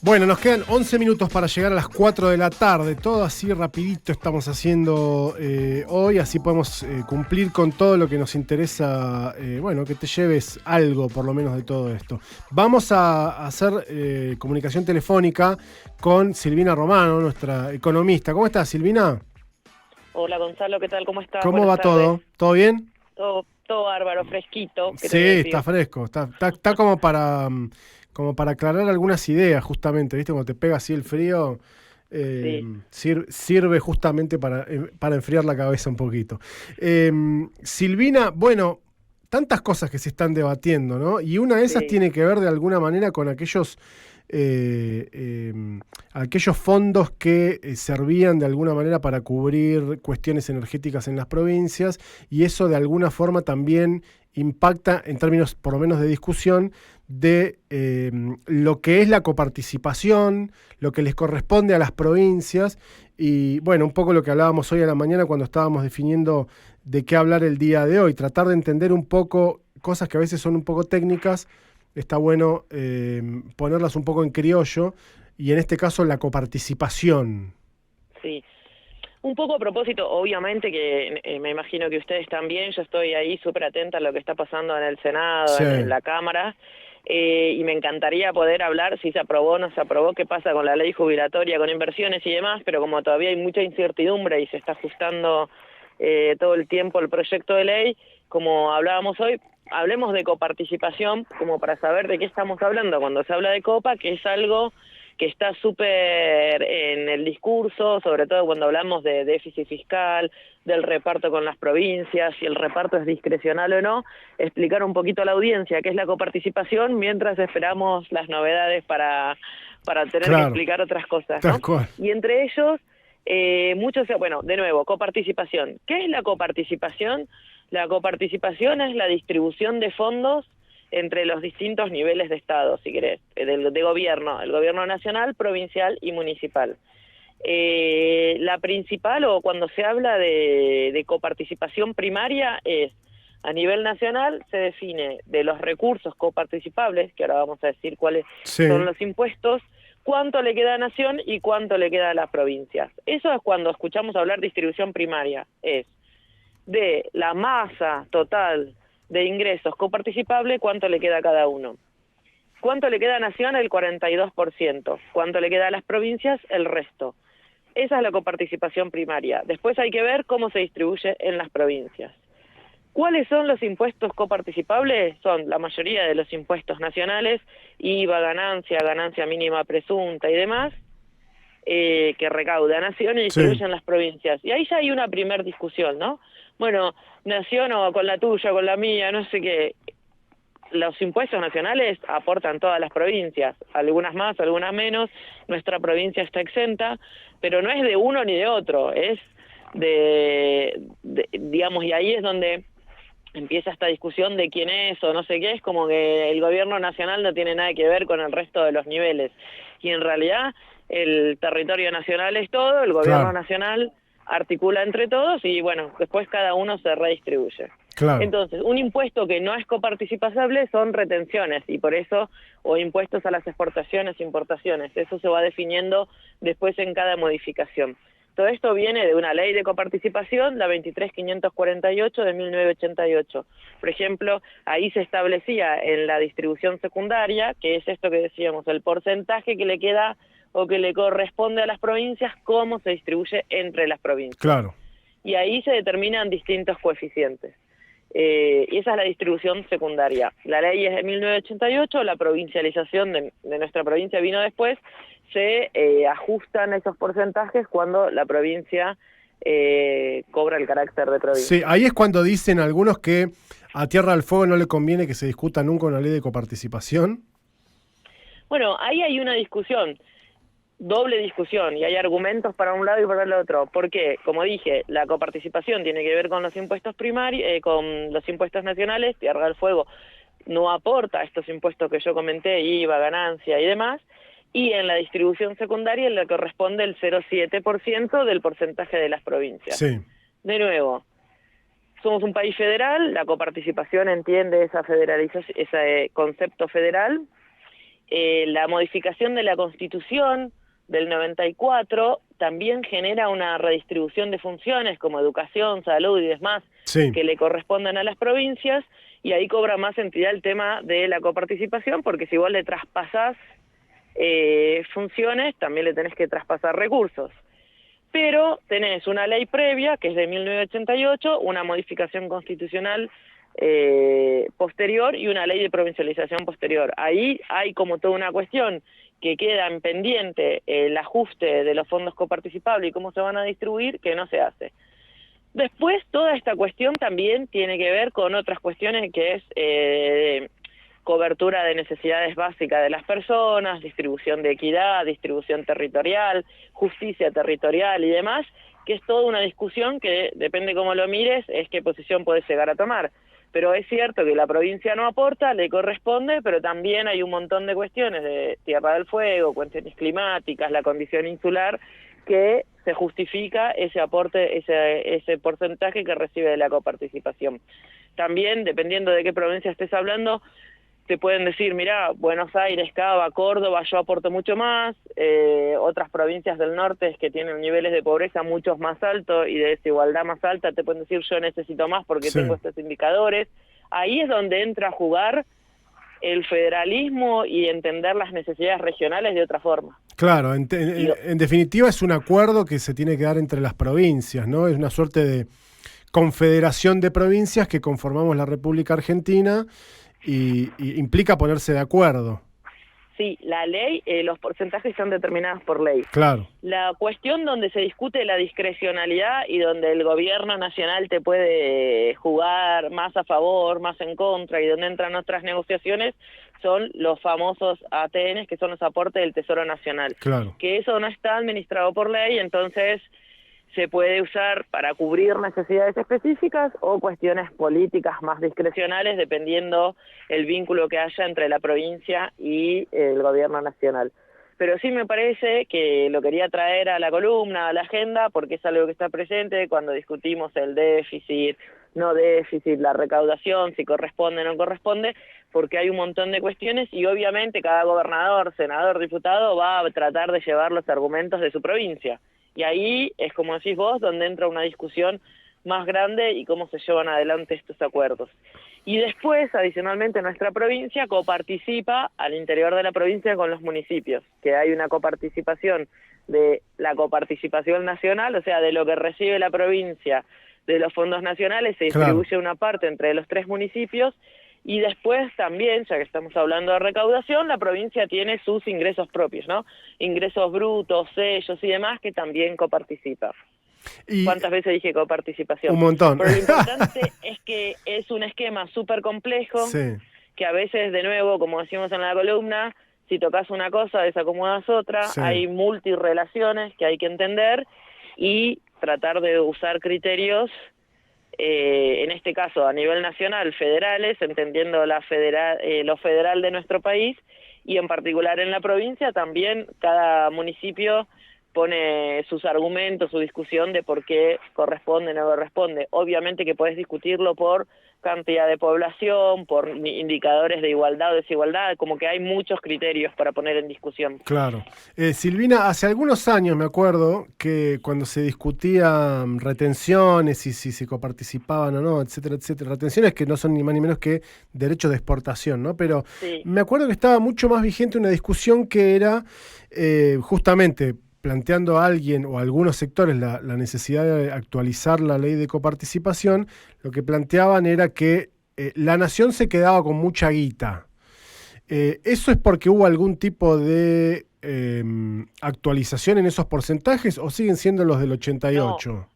Bueno, nos quedan 11 minutos para llegar a las 4 de la tarde. Todo así rapidito estamos haciendo hoy, así podemos cumplir con todo lo que nos interesa, bueno, que te lleves algo por lo menos de todo esto. Vamos a hacer comunicación telefónica con Silvina Romano, nuestra economista. ¿Cómo estás, Silvina? Hola Gonzalo, ¿qué tal? ¿Cómo estás? ¿Cómo Buenas va tardes. todo? ¿Todo bien? Todo bárbaro, fresquito, ¿qué te Sí, voy a está decir? fresco, está como para aclarar algunas ideas, justamente, ¿viste? Cuando te pega así el frío, eh, Sí, sirve justamente para enfriar la cabeza un poquito. Silvina, bueno, tantas cosas que se están debatiendo, ¿no? Y una de esas sí, tiene que ver de alguna manera con eh, eh, aquellos fondos que servían de alguna manera para cubrir cuestiones energéticas en las provincias, y eso de alguna forma también impacta en términos por lo menos de discusión de lo que es la coparticipación, lo que les corresponde a las provincias y bueno, un poco lo que hablábamos hoy a la mañana cuando estábamos definiendo de qué hablar el día de hoy, tratar de entender un poco cosas que a veces son un poco técnicas. Está bueno ponerlas un poco en criollo y en este caso la coparticipación. sí. Un poco a propósito, obviamente que me imagino que ustedes también, yo estoy ahí súper atenta a lo que está pasando en el Senado, Sí, en la Cámara, y me encantaría poder hablar si se aprobó o no se aprobó, qué pasa con la ley jubilatoria, con inversiones y demás, pero como todavía hay mucha incertidumbre y se está ajustando todo el tiempo el proyecto de ley, como hablábamos hoy, hablemos de coparticipación, como para saber de qué estamos hablando cuando se habla de copa, que es algo que está súper en el discurso, sobre todo cuando hablamos de déficit fiscal, del reparto con las provincias, si el reparto es discrecional o no, explicar un poquito a la audiencia qué es la coparticipación mientras esperamos las novedades para tener que claro, explicar otras cosas, tal ¿no? cual. Y entre ellos, muchos, bueno, de nuevo, coparticipación. ¿Qué es la coparticipación? La coparticipación es la distribución de fondos entre los distintos niveles de Estado, si querés, de gobierno, el gobierno nacional, provincial y municipal. La principal, o cuando se habla de coparticipación primaria, es a nivel nacional se define de los recursos coparticipables, que ahora vamos a decir cuáles son Sí, los impuestos, cuánto le queda a Nación y cuánto le queda a las provincias. Eso es cuando escuchamos hablar de distribución primaria, es de la masa total de ingresos coparticipable, cuánto le queda a cada uno. ¿Cuánto le queda a Nación? El 42%. ¿Cuánto le queda a las provincias? El resto. Esa es la coparticipación primaria. Después hay que ver cómo se distribuye en las provincias. ¿Cuáles son los impuestos coparticipables? Son la mayoría de los impuestos nacionales, IVA, ganancia mínima presunta y demás, que recauda Nación y sí, distribuye en las provincias. Y ahí ya hay una primer discusión, ¿no? Bueno, Nación o con la tuya, con la mía, no sé qué. Los impuestos nacionales aportan todas las provincias, algunas más, algunas menos. Nuestra provincia está exenta, pero no es de uno ni de otro, es digamos, y ahí es donde empieza esta discusión de quién es o no sé qué, es como que el gobierno nacional no tiene nada que ver con el resto de los niveles. Y en realidad el territorio nacional es todo, el gobierno claro, nacional articula entre todos y bueno, después cada uno se redistribuye. claro. Entonces, un impuesto que no es coparticipable son retenciones y por eso, o impuestos a las exportaciones e importaciones, eso se va definiendo después en cada modificación. Todo esto viene de una ley de coparticipación, la 23.548 de 1988. Por ejemplo, ahí se establecía en la distribución secundaria, que es esto que decíamos, el porcentaje que le queda o que le corresponde a las provincias, cómo se distribuye entre las provincias. Claro. Y ahí se determinan distintos coeficientes. Y esa es la distribución secundaria. La ley es de 1988, la provincialización de nuestra provincia vino después, se ajustan esos porcentajes cuando la provincia cobra el carácter de Sí, provincia. ahí es cuando dicen algunos que a Tierra del Fuego no le conviene que se discuta nunca una ley de coparticipación. Bueno, ahí hay una discusión, doble discusión, y hay argumentos para un lado y para el otro. Porque, como dije, la coparticipación tiene que ver con los impuestos primarios, con los impuestos nacionales. Tierra del Fuego no aporta estos impuestos que yo comenté, IVA, ganancia y demás, y en la distribución secundaria le corresponde el 0,7% del porcentaje de las provincias. Sí, De nuevo, somos un país federal, la coparticipación entiende esa federalización, ese concepto federal, La modificación de la Constitución del 94 también genera una redistribución de funciones como educación, salud y demás Sí. que le corresponden a las provincias, y ahí cobra más entidad el tema de la coparticipación, porque si vos le traspasás funciones, también le tenés que traspasar recursos. Pero tenés una ley previa, que es de 1988, una modificación constitucional posterior y una ley de provincialización posterior. Ahí hay como toda una cuestión que queda en pendiente el ajuste de los fondos coparticipables y cómo se van a distribuir, que no se hace. Después, toda esta cuestión también tiene que ver con otras cuestiones que es cobertura de necesidades básicas de las personas, distribución de equidad, distribución territorial, justicia territorial y demás, que es toda una discusión que, depende cómo lo mires, es qué posición puedes llegar a tomar. Pero es cierto que la provincia no aporta, le corresponde, pero también hay un montón de cuestiones de Tierra del Fuego, cuestiones climáticas, la condición insular, que se justifica ese aporte, ese porcentaje que recibe de la coparticipación. También, dependiendo de qué provincia estés hablando, te pueden decir, mirá, Buenos Aires, Cava, Córdoba, yo aporto mucho más, otras provincias del norte que tienen niveles de pobreza muchos más altos y de desigualdad más alta, te pueden decir, yo necesito más porque Sí. tengo estos indicadores. Ahí es donde entra a jugar el federalismo y entender las necesidades regionales de otra forma. Claro, en definitiva es un acuerdo que se tiene que dar entre las provincias, ¿no? Es una suerte de confederación de provincias que conformamos la República Argentina y implica ponerse de acuerdo. Sí, la ley, los porcentajes están determinados por ley. Claro. La cuestión donde se discute la discrecionalidad y donde el gobierno nacional te puede jugar más a favor, más en contra, y donde entran otras negociaciones, son los famosos ATN, que son los aportes del Tesoro Nacional. Claro. Que eso no está administrado por ley, entonces se puede usar para cubrir necesidades específicas o cuestiones políticas más discrecionales, dependiendo el vínculo que haya entre la provincia y el gobierno nacional. Pero sí me parece que lo quería traer a la columna, a la agenda, porque es algo que está presente cuando discutimos el déficit, no déficit, la recaudación, si corresponde o no corresponde, porque hay un montón de cuestiones y obviamente cada gobernador, senador, diputado va a tratar de llevar los argumentos de su provincia. Y ahí es, como decís vos, donde entra una discusión más grande y cómo se llevan adelante estos acuerdos. Y después, adicionalmente, nuestra provincia coparticipa al interior de la provincia con los municipios, que hay una coparticipación de la coparticipación nacional, o sea, de lo que recibe la provincia de los fondos nacionales, se distribuye Claro. una parte entre los 3 municipios. Y después también, ya que estamos hablando de recaudación, la provincia tiene sus ingresos propios, ¿no? Ingresos brutos, sellos y demás, que también coparticipa. Y ¿Cuántas veces dije coparticipación? un montón. Pero lo importante es que es un esquema súper complejo, Sí. que a veces, de nuevo, como decimos en la columna, si tocas una cosa, desacomodas otra, Sí. hay multirrelaciones que hay que entender y tratar de usar criterios en este caso a nivel nacional, federales, entendiendo lo federal de nuestro país, y en particular en la provincia también cada municipio pone sus argumentos, su discusión de por qué corresponde o no corresponde. Obviamente que podés discutirlo por cantidad de población, por indicadores de igualdad o desigualdad, como que hay muchos criterios para poner en discusión. Claro. Silvina, hace algunos años me acuerdo que cuando se discutían retenciones y si se coparticipaban o no, etcétera, etcétera, retenciones que no son ni más ni menos que derechos de exportación, ¿no? Pero Sí. me acuerdo que estaba mucho más vigente una discusión que era justamente planteando a alguien o a algunos sectores la necesidad de actualizar la ley de coparticipación. Lo que planteaban era que la nación se quedaba con mucha guita. ¿Eso es porque hubo algún tipo de actualización en esos porcentajes o siguen siendo los del 88? No,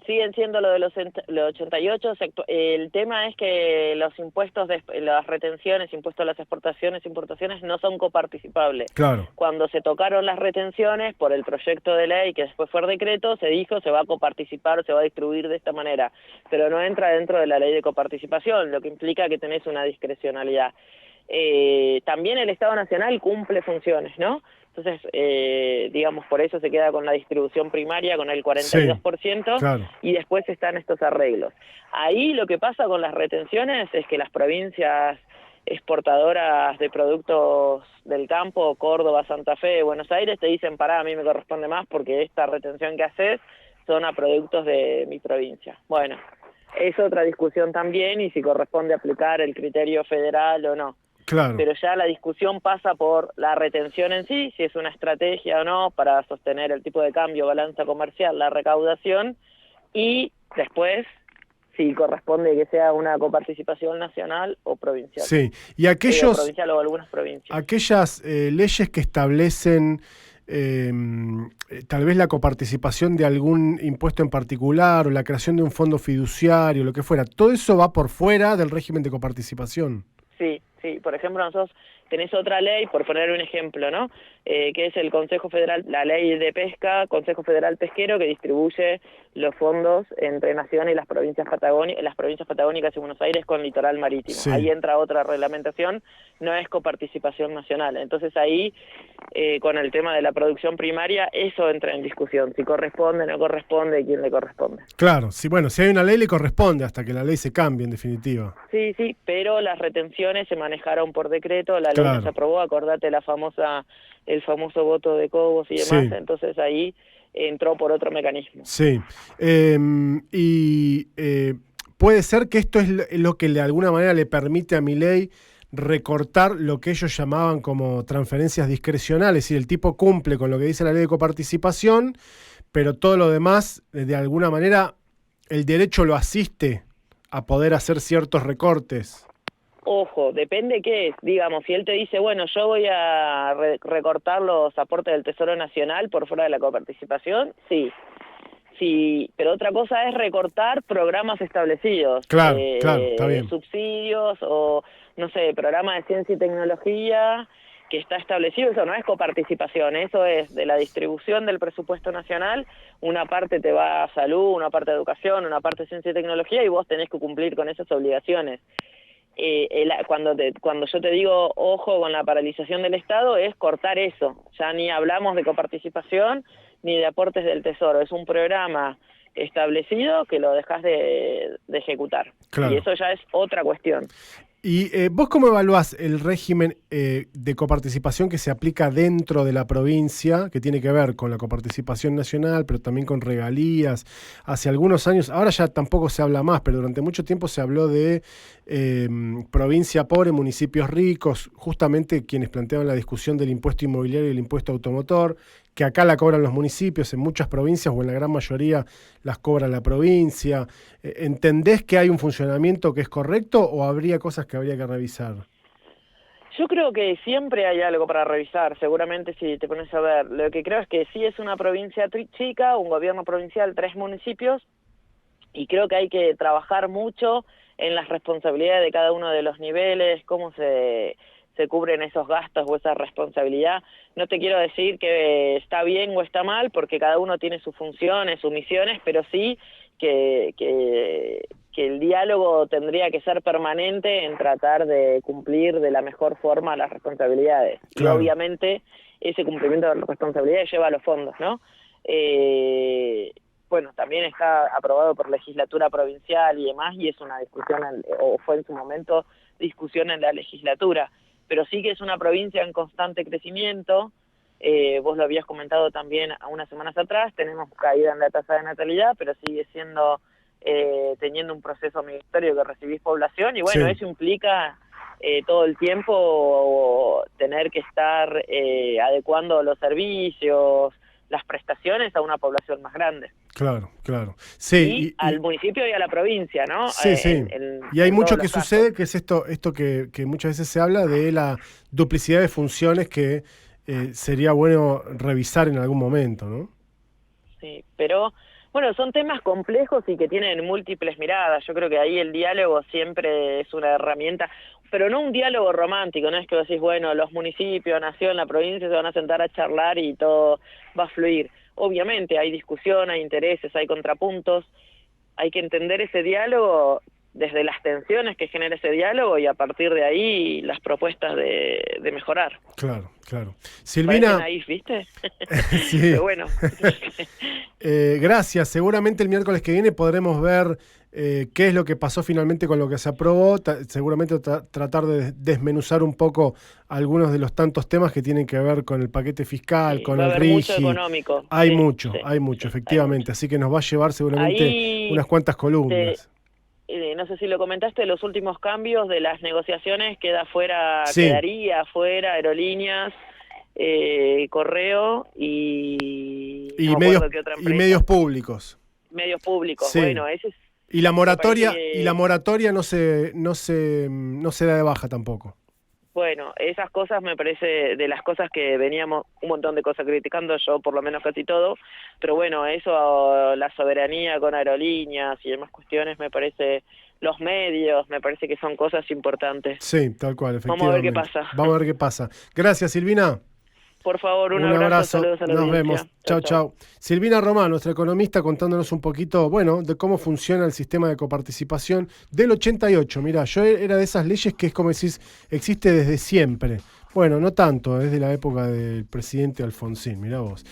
siguen siendo lo de los 88. El tema es que los impuestos, las retenciones, impuestos a las exportaciones, importaciones, no son coparticipables. Claro. Cuando se tocaron las retenciones por el proyecto de ley, que después fue decreto, se dijo se va a coparticipar, se va a distribuir de esta manera, pero no entra dentro de la ley de coparticipación, lo que implica que tenés una discrecionalidad. También el Estado Nacional cumple funciones, ¿no? Entonces, digamos, por eso se queda con la distribución primaria, con el 42%, sí, claro. Y después están estos arreglos. Ahí lo que pasa con las retenciones es que las provincias exportadoras de productos del campo, Córdoba, Santa Fe, Buenos Aires, te dicen, pará, a mí me corresponde más porque esta retención que haces son a productos de mi provincia. Bueno, es otra discusión también y si corresponde aplicar el criterio federal o no. Claro. Pero ya la discusión pasa por la retención en sí, si es una estrategia o no para sostener el tipo de cambio, balanza comercial, la recaudación, y después si corresponde que sea una coparticipación nacional o provincial. Sí, y aquellos, provincial o algunas provincias. Aquellas leyes que establecen tal vez la coparticipación de algún impuesto en particular o la creación de un fondo fiduciario, lo que fuera, todo eso va por fuera del régimen de coparticipación. Sí, sí, por ejemplo, nosotros tenés otra ley, por poner un ejemplo, ¿no? Que es el Consejo Federal, la ley de pesca, Consejo Federal Pesquero, que distribuye los fondos entre Nación y las provincias patagónicas y Buenos Aires con litoral marítimo. Sí. Ahí entra otra reglamentación, no es coparticipación nacional. Entonces ahí, con el tema de la producción primaria, eso entra en discusión, si corresponde, no corresponde, quién le corresponde. Claro, sí, bueno, si hay una ley le corresponde hasta que la ley se cambie, en definitiva. Sí, sí, pero las retenciones se manejaron por decreto, la ley Claro. no se aprobó, acordate el famoso voto de Cobos y demás, Sí. Entonces ahí entró por otro mecanismo. Sí, puede ser que esto es lo que de alguna manera le permite a Milei recortar lo que ellos llamaban como transferencias discrecionales, y el tipo cumple con lo que dice la ley de coparticipación, pero todo lo demás, de alguna manera, el derecho lo asiste a poder hacer ciertos recortes. Ojo, depende qué es. Digamos, si él te dice, bueno, yo voy a recortar los aportes del Tesoro Nacional por fuera de la coparticipación, sí. Sí, pero otra cosa es recortar programas establecidos. Claro, claro, está bien. Subsidios o, no sé, programa de ciencia y tecnología que está establecido, eso no es coparticipación, eso es de la distribución del presupuesto nacional, una parte te va a salud, una parte a educación, una parte a ciencia y tecnología y vos tenés que cumplir con esas obligaciones. Cuando yo te digo ojo con la paralización del Estado es cortar eso, ya ni hablamos de coparticipación ni de aportes del Tesoro, es un programa establecido que lo dejas de ejecutar. Claro. Y eso ya es otra cuestión. ¿Y vos cómo evaluás el régimen de coparticipación que se aplica dentro de la provincia, que tiene que ver con la coparticipación nacional, pero también con regalías? Hace algunos años, ahora ya tampoco se habla más, pero durante mucho tiempo se habló de provincia pobre, municipios ricos, justamente quienes planteaban la discusión del impuesto inmobiliario y el impuesto automotor, que acá la cobran los municipios, en muchas provincias o en la gran mayoría las cobra la provincia. ¿Entendés que hay un funcionamiento que es correcto o habría cosas que habría que revisar? Yo creo que siempre hay algo para revisar, seguramente si te pones a ver. Lo que creo es que sí es una provincia chica, un gobierno provincial, 3 municipios, y creo que hay que trabajar mucho en las responsabilidades de cada uno de los niveles, cómo se cubren esos gastos o esa responsabilidad. No te quiero decir que está bien o está mal, porque cada uno tiene sus funciones, sus misiones, pero sí que el diálogo tendría que ser permanente en tratar de cumplir de la mejor forma las responsabilidades. Claro. Y obviamente ese cumplimiento de las responsabilidades lleva a los fondos, ¿no? Bueno, también está aprobado por legislatura provincial y demás, y es una discusión, o fue en su momento discusión en la legislatura. Pero sí que es una provincia en constante crecimiento, vos lo habías comentado también unas semanas atrás, tenemos caída en la tasa de natalidad, pero sigue siendo, teniendo un proceso migratorio que recibís población, y bueno, Sí. eso implica todo el tiempo tener que estar adecuando los servicios, las prestaciones a una población más grande. Claro, claro. Sí, Y al municipio y a la provincia, ¿no? Sí, sí. Y hay en mucho todos que los casos. sucede, que es esto que muchas veces se habla de la duplicidad de funciones que sería bueno revisar en algún momento, ¿no? Sí, pero bueno, son temas complejos y que tienen múltiples miradas. Yo creo que ahí el diálogo siempre es una herramienta, pero no un diálogo romántico, no es que vos decís, bueno, los municipios, nación, la provincia se van a sentar a charlar y todo va a fluir. Obviamente hay discusión, hay intereses, hay contrapuntos, hay que entender ese diálogo desde las tensiones que genera ese diálogo y a partir de ahí las propuestas de mejorar. Claro, claro. Parece Silvina, naif, ¿viste? sí. Pero bueno. Gracias. Seguramente el miércoles que viene podremos ver qué es lo que pasó finalmente con lo que se aprobó. Seguramente tratar de desmenuzar un poco algunos de los tantos temas que tienen que ver con el paquete fiscal, Sí, con va a el haber mucho RIGI. económico. Hay Sí, mucho, sí, hay mucho, sí, efectivamente. hay mucho. Así que nos va a llevar seguramente Ahí, unas cuantas columnas. no sé si lo comentaste, los últimos cambios de las negociaciones Sí, quedaría fuera aerolíneas, correo y no y me medios, acuerdo qué otra y empresa. medios públicos. Medios públicos. Sí. Bueno, ese es, Y la me parece moratoria no se da de baja tampoco. bueno, esas cosas me parece de las cosas que veníamos un montón de cosas criticando, yo por lo menos casi todo, pero bueno, eso, la soberanía con aerolíneas y demás cuestiones, me parece, los medios, me parece que son cosas importantes. Sí, tal cual, Vamos a ver qué efectivamente. pasa. Vamos a ver qué pasa. Gracias, Silvina. Por favor, un Un abrazo, abrazo. saludos a la Nos vemos. audiencia. Chau, Chau, chau. chau. Silvina Román, nuestra economista, contándonos un poquito, bueno, de cómo funciona el sistema de coparticipación del 88. Mirá, yo era de esas leyes que es como decís, existe desde siempre. Bueno, no tanto, desde la época del presidente Alfonsín, mirá vos.